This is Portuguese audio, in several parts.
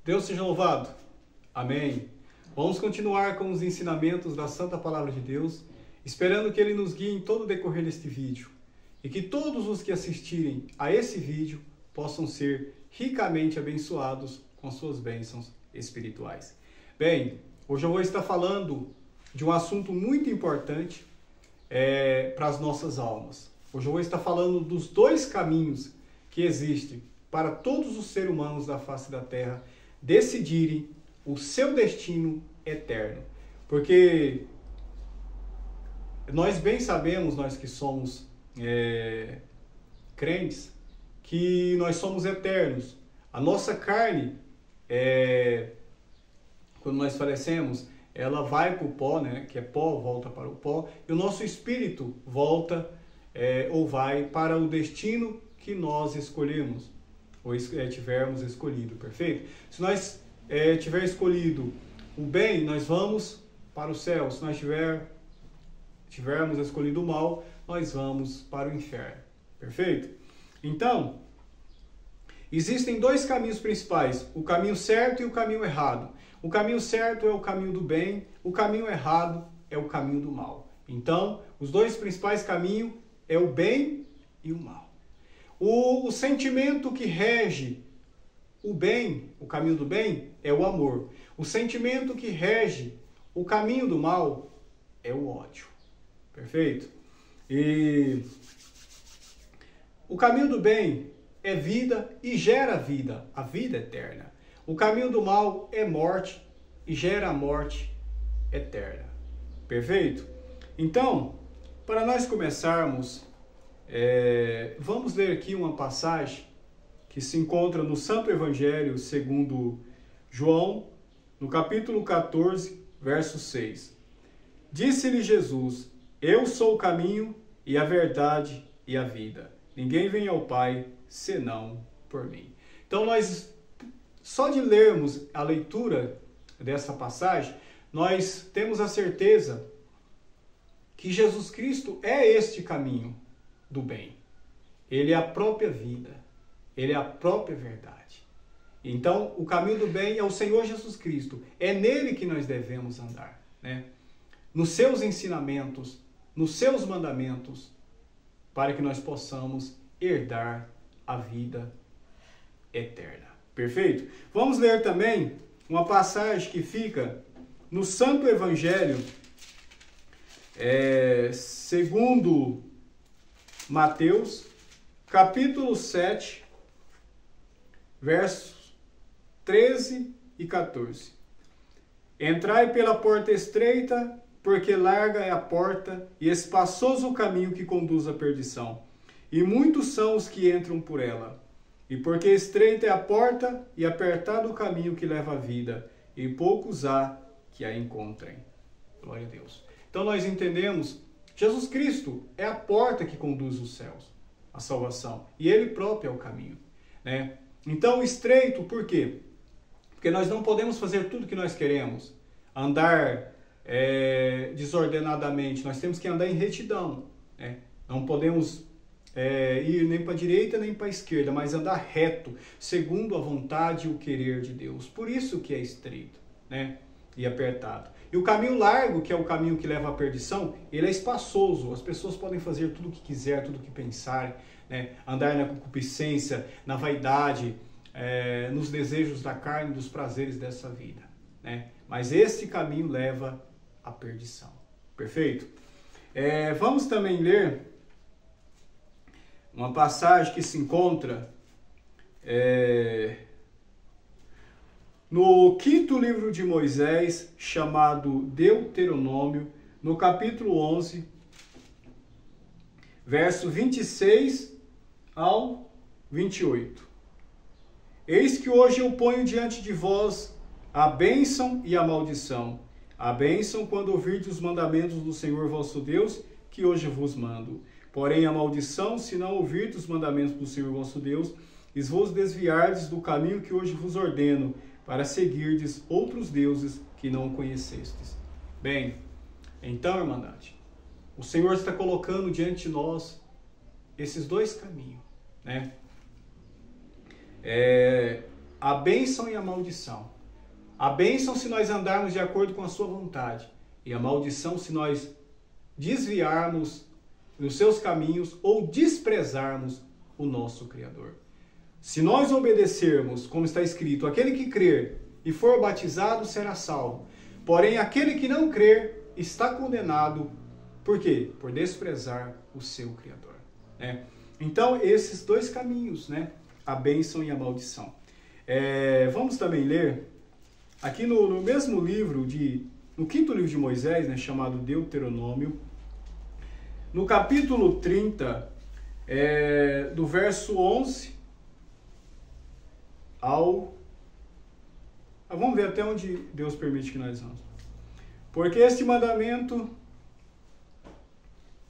Deus seja louvado. Amém. Vamos continuar com os ensinamentos da Santa Palavra de Deus, esperando que Ele nos guie em todo o decorrer deste vídeo e que todos os que assistirem a esse vídeo possam ser ricamente abençoados com suas bênçãos espirituais. Bem, hoje eu vou estar falando de um assunto muito importante para as nossas almas. Hoje eu vou estar falando dos dois caminhos que existem para todos os seres humanos da face da Terra decidirem o seu destino eterno. Porque nós bem sabemos, nós que somos crentes, que nós somos eternos. A nossa carne, quando nós falecemos, ela vai para o pó, né? Que é pó, volta para o pó. E o nosso espírito volta ou vai para o destino que nós escolhemos, ou tivermos escolhido, perfeito? Se nós tiver escolhido o bem, nós vamos para o céu. Se nós tivermos escolhido o mal, nós vamos para o inferno, perfeito? Então, existem dois caminhos principais, o caminho certo e o caminho errado. O caminho certo é o caminho do bem, o caminho errado é o caminho do mal. Então, os dois principais caminhos é o bem e o mal. O sentimento que rege o bem, o caminho do bem, é o amor. O sentimento que rege o caminho do mal é o ódio. Perfeito? E o caminho do bem é vida e gera vida, a vida eterna. O caminho do mal é morte e gera a morte eterna. Perfeito? Então, para nós começarmos, vamos ler aqui uma passagem que se encontra no Santo Evangelho segundo João, no capítulo 14, verso 6. Disse-lhe Jesus: Eu sou o caminho e a verdade e a vida. Ninguém vem ao Pai senão por mim. Então, só de lermos a leitura dessa passagem, nós temos a certeza que Jesus Cristo é este caminho do bem. Ele é a própria vida. Ele é a própria verdade. Então, o caminho do bem é o Senhor Jesus Cristo. É nele que nós devemos andar, né? Nos seus ensinamentos, nos seus mandamentos, para que nós possamos herdar a vida eterna. Perfeito? Vamos ler também uma passagem que fica no Santo Evangelho, segundo Mateus, capítulo 7, versos 13 e 14. Entrai pela porta estreita, porque larga é a porta e espaçoso o caminho que conduz à perdição, e muitos são os que entram por ela. E porque estreita é a porta e apertado o caminho que leva à vida, e poucos há que a encontrem. Glória a Deus. Então nós entendemos, Jesus Cristo é a porta que conduz os céus, a salvação, e Ele próprio é o caminho, né? Então estreito, por quê? Porque nós não podemos fazer tudo que nós queremos, andar desordenadamente, nós temos que andar em retidão, né? Não podemos ir nem para a direita nem para a esquerda, mas andar reto, segundo a vontade e o querer de Deus. Por isso que é estreito, né? E apertado. E o caminho largo, que é o caminho que leva à perdição, ele é espaçoso. As pessoas podem fazer tudo o que quiser, tudo o que pensarem, né? Andar na concupiscência, na vaidade, nos desejos da carne, dos prazeres dessa vida, né? Mas esse caminho leva à perdição. Perfeito? Vamos também ler uma passagem que se encontra no 5º livro de Moisés, chamado Deuteronômio, no capítulo 11, verso 26 ao 28. Eis que hoje eu ponho diante de vós a bênção e a maldição. A bênção quando ouvirdes os mandamentos do Senhor vosso Deus, que hoje vos mando. Porém a maldição, se não ouvirdes os mandamentos do Senhor vosso Deus, e vos desviardes do caminho que hoje vos ordeno, para seguirdes outros deuses que não conhecestes. Bem, então, irmandade, o Senhor está colocando diante de nós esses dois caminhos, né? a bênção e a maldição. A bênção se nós andarmos de acordo com a sua vontade, e a maldição se nós desviarmos dos seus caminhos ou desprezarmos o nosso Criador. Se nós obedecermos, como está escrito, aquele que crer e for batizado será salvo. Porém, aquele que não crer está condenado. Por quê? Por desprezar o seu Criador. Né? Então, esses dois caminhos, né? A bênção e a maldição. Vamos também ler, aqui no mesmo livro, no 5º livro de Moisés, né, chamado Deuteronômio, no capítulo 30, do verso 11 ao... Vamos ver até onde Deus permite que nós vamos. Porque este mandamento...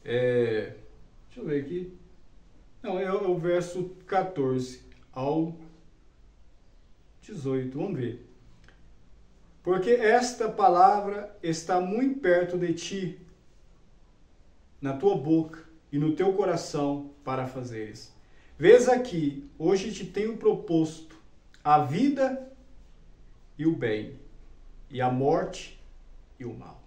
deixa eu ver aqui. Não, é o verso 14 ao 18. Vamos ver. Porque esta palavra está muito perto de ti, na tua boca e no teu coração, para fazeres. Vês aqui, hoje te tenho proposto a vida e o bem, e a morte e o mal.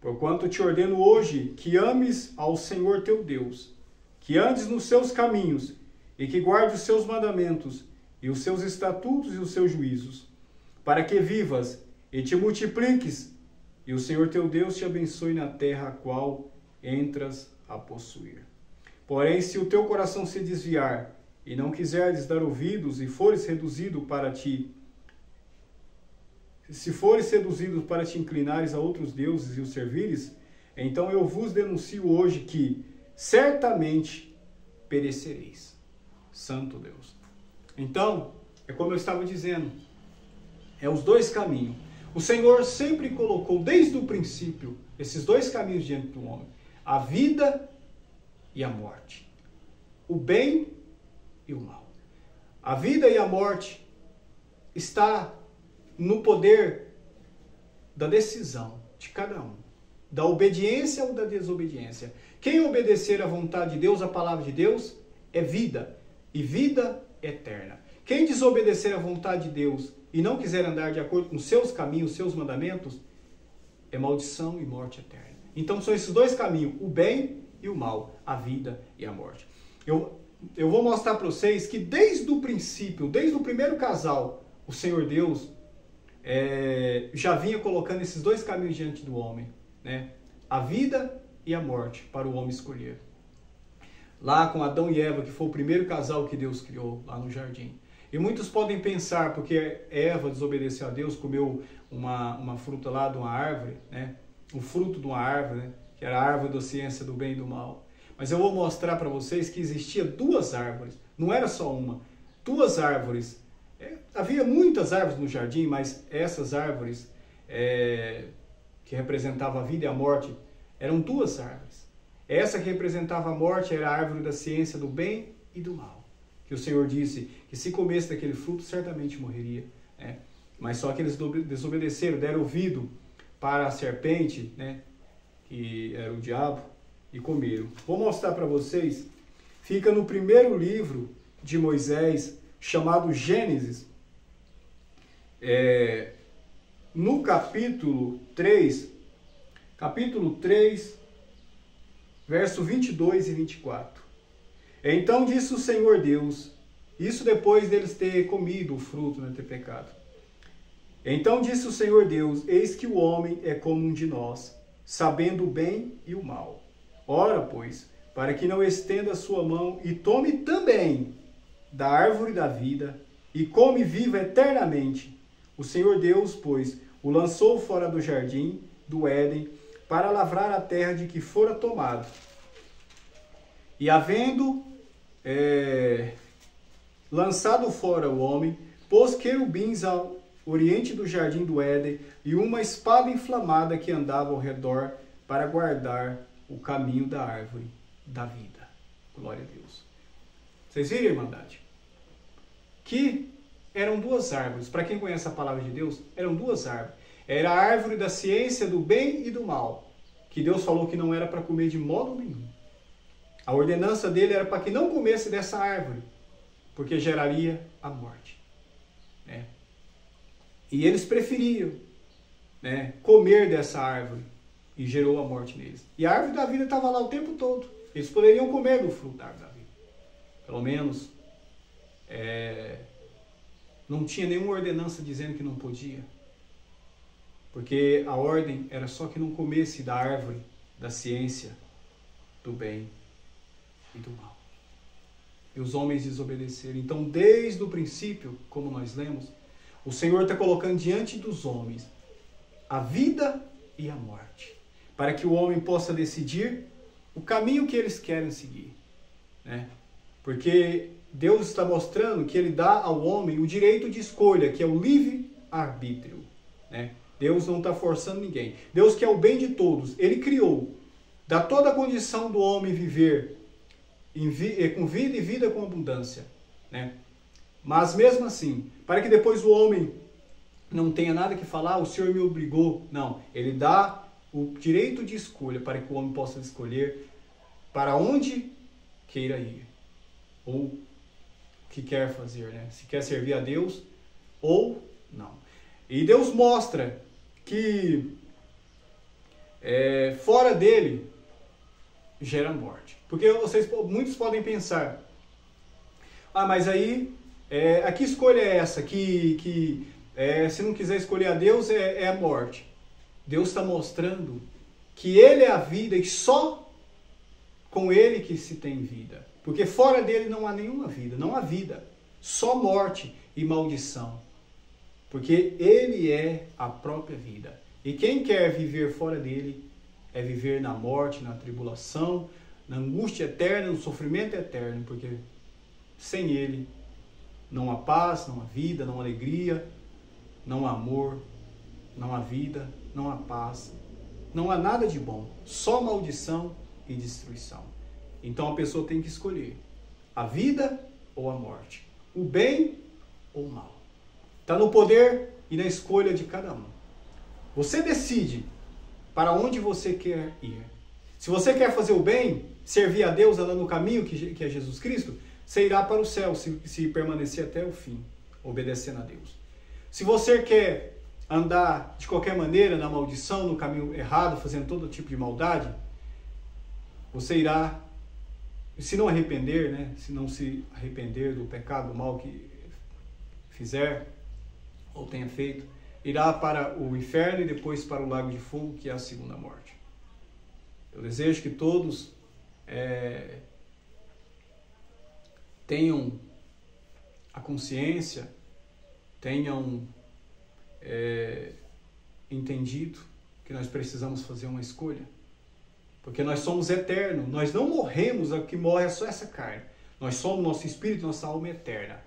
Porquanto te ordeno hoje que ames ao Senhor teu Deus, que andes nos seus caminhos, e que guardes os seus mandamentos, e os seus estatutos e os seus juízos, para que vivas e te multipliques, e o Senhor teu Deus te abençoe na terra a qual entras a possuir. Porém, se o teu coração se desviar, e não quiseres dar ouvidos, e fores seduzido para ti inclinares a outros deuses e os servires, então eu vos denuncio hoje que certamente perecereis. Santo Deus. Então, é como eu estava dizendo, é os dois caminhos. O Senhor sempre colocou, desde o princípio, esses dois caminhos diante do homem. A vida e a morte. O bem e o mal. A vida e a morte está no poder da decisão de cada um. Da obediência ou da desobediência. Quem obedecer à vontade de Deus, à palavra de Deus, é vida. E vida eterna. Quem desobedecer à vontade de Deus e não quiser andar de acordo com seus caminhos, seus mandamentos, é maldição e morte eterna. Então são esses dois caminhos, o bem e o mal, a vida e a morte. Eu vou mostrar para vocês que desde o princípio, desde o primeiro casal, o Senhor Deus já vinha colocando esses dois caminhos diante do homem, né? A vida e a morte para o homem escolher. Lá com Adão e Eva, que foi o primeiro casal que Deus criou lá no jardim. E muitos podem pensar, porque Eva desobedeceu a Deus, comeu uma fruta lá de uma árvore, né? O fruto de uma árvore, né? Que era a árvore da ciência do bem e do mal. Mas eu vou mostrar para vocês que existia duas árvores, não era só uma, duas árvores. Havia muitas árvores no jardim, mas essas árvores que representavam a vida e a morte, eram duas árvores. Essa que representava a morte era a árvore da ciência do bem e do mal. Que o Senhor disse que se comesse daquele fruto, certamente morreria. Né? Mas só que eles desobedeceram, deram ouvido para a serpente, né? Que era o diabo, e comeram. Vou mostrar para vocês, fica no primeiro livro de Moisés, chamado Gênesis, no capítulo 3, verso 22 e 24. Então disse o Senhor Deus, isso depois deles ter comido o fruto, né, ter pecado. Então disse o Senhor Deus, eis que o homem é como um de nós, sabendo o bem e o mal. Ora, pois, para que não estenda a sua mão e tome também da árvore da vida e come viva eternamente. O Senhor Deus, pois, o lançou fora do jardim do Éden para lavrar a terra de que fora tomado. E havendo lançado fora o homem, pôs querubins ao oriente do jardim do Éden e uma espada inflamada que andava ao redor para guardar o caminho da árvore da vida. Glória a Deus. Vocês viram, Irmandade? Que eram duas árvores. Para quem conhece a palavra de Deus, eram duas árvores. Era a árvore da ciência do bem e do mal, que Deus falou que não era para comer de modo nenhum. A ordenança dele era para que não comesse dessa árvore, porque geraria a morte. E eles preferiram, né, comer dessa árvore e gerou a morte neles. E a árvore da vida estava lá o tempo todo. Eles poderiam comer do fruto da árvore da vida. Pelo menos não tinha nenhuma ordenança dizendo que não podia. Porque a ordem era só que não comesse da árvore da ciência, do bem e do mal. E os homens desobedeceram. Então, desde o princípio, como nós lemos, o Senhor está colocando diante dos homens a vida e a morte, para que o homem possa decidir o caminho que eles querem seguir, né? Porque Deus está mostrando que Ele dá ao homem o direito de escolha, que é o livre-arbítrio, né? Deus não está forçando ninguém. Deus quer o bem de todos. Ele criou, dá toda a condição do homem viver com vida e vida com abundância, né? Mas mesmo assim, para que depois o homem não tenha nada que falar, o Senhor me obrigou. Não, Ele dá o direito de escolha para que o homem possa escolher para onde queira ir, ou o que quer fazer, né? Se quer servir a Deus ou não. E Deus mostra que fora dele gera morte. Porque muitos podem pensar, mas aí, a que escolha é essa? Que se não quiser escolher a Deus, é a morte. Deus está mostrando que Ele é a vida e só com Ele que se tem vida. Porque fora dele não há nenhuma vida, não há vida. Só morte e maldição. Porque Ele é a própria vida. E quem quer viver fora dele é viver na morte, na tribulação, na angústia eterna, no sofrimento eterno. Porque sem Ele não há paz, não há vida, não há alegria, não há amor, não há vida, não há paz, não há nada de bom, só maldição e destruição. Então a pessoa tem que escolher a vida ou a morte, o bem ou o mal. Está no poder e na escolha de cada um. Você decide para onde você quer ir. Se você quer fazer o bem, servir a Deus, andando no caminho que é Jesus Cristo, você irá para o céu se permanecer até o fim, obedecendo a Deus. Se você quer andar de qualquer maneira na maldição, no caminho errado, fazendo todo tipo de maldade, você irá, se não arrepender, né? Se não se arrepender do pecado, do mal que fizer ou tenha feito, irá para o inferno e depois para o lago de fogo, que é a segunda morte. Eu desejo que todos tenham a consciência, tenham entendido que nós precisamos fazer uma escolha. Porque nós somos eternos, nós não morremos, o que morre é só essa carne. Nós somos, nosso espírito, nossa alma é eterna.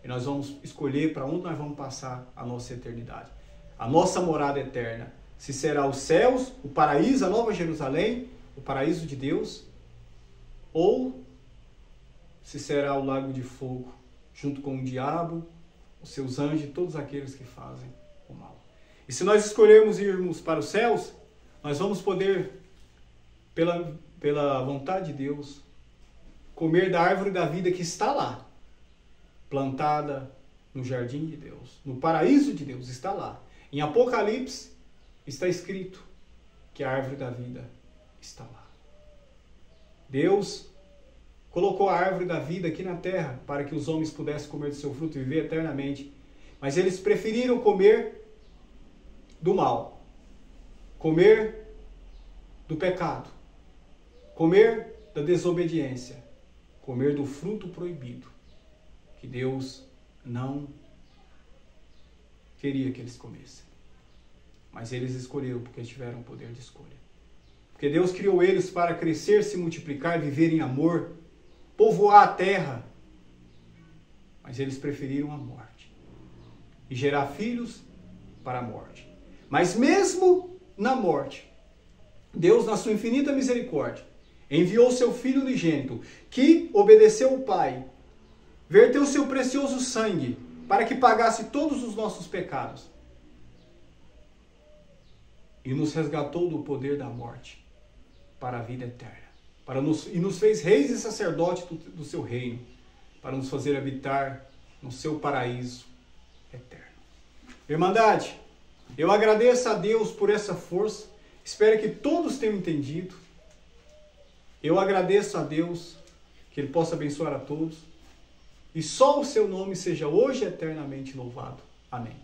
E nós vamos escolher para onde nós vamos passar a nossa eternidade. A nossa morada eterna, se será os céus, o paraíso, a Nova Jerusalém, o paraíso de Deus, ou se será o lago de fogo, junto com o diabo, os seus anjos e todos aqueles que fazem o mal. E se nós escolhermos irmos para os céus, nós vamos poder, pela vontade de Deus, comer da árvore da vida que está lá, plantada no jardim de Deus, no paraíso de Deus, está lá. Em Apocalipse está escrito que a árvore da vida está lá. Deus colocou a árvore da vida aqui na terra para que os homens pudessem comer do seu fruto e viver eternamente. Mas eles preferiram comer do mal, comer do pecado, comer da desobediência, comer do fruto proibido, que Deus não queria que eles comessem. Mas eles escolheram porque tiveram o poder de escolha. Porque Deus criou eles para crescer, se multiplicar, viver em amor, povoar a terra. Mas eles preferiram a morte e gerar filhos para a morte. Mas mesmo na morte, Deus, na sua infinita misericórdia, enviou seu Filho unigênito, que obedeceu o Pai, verteu seu precioso sangue para que pagasse todos os nossos pecados e nos resgatou do poder da morte para a vida eterna, e nos fez reis e sacerdotes do seu reino, para nos fazer habitar no seu paraíso eterno. Irmandade, eu agradeço a Deus por essa força. Espero que todos tenham entendido. Eu agradeço a Deus, que Ele possa abençoar a todos. E só o seu nome seja hoje eternamente louvado. Amém.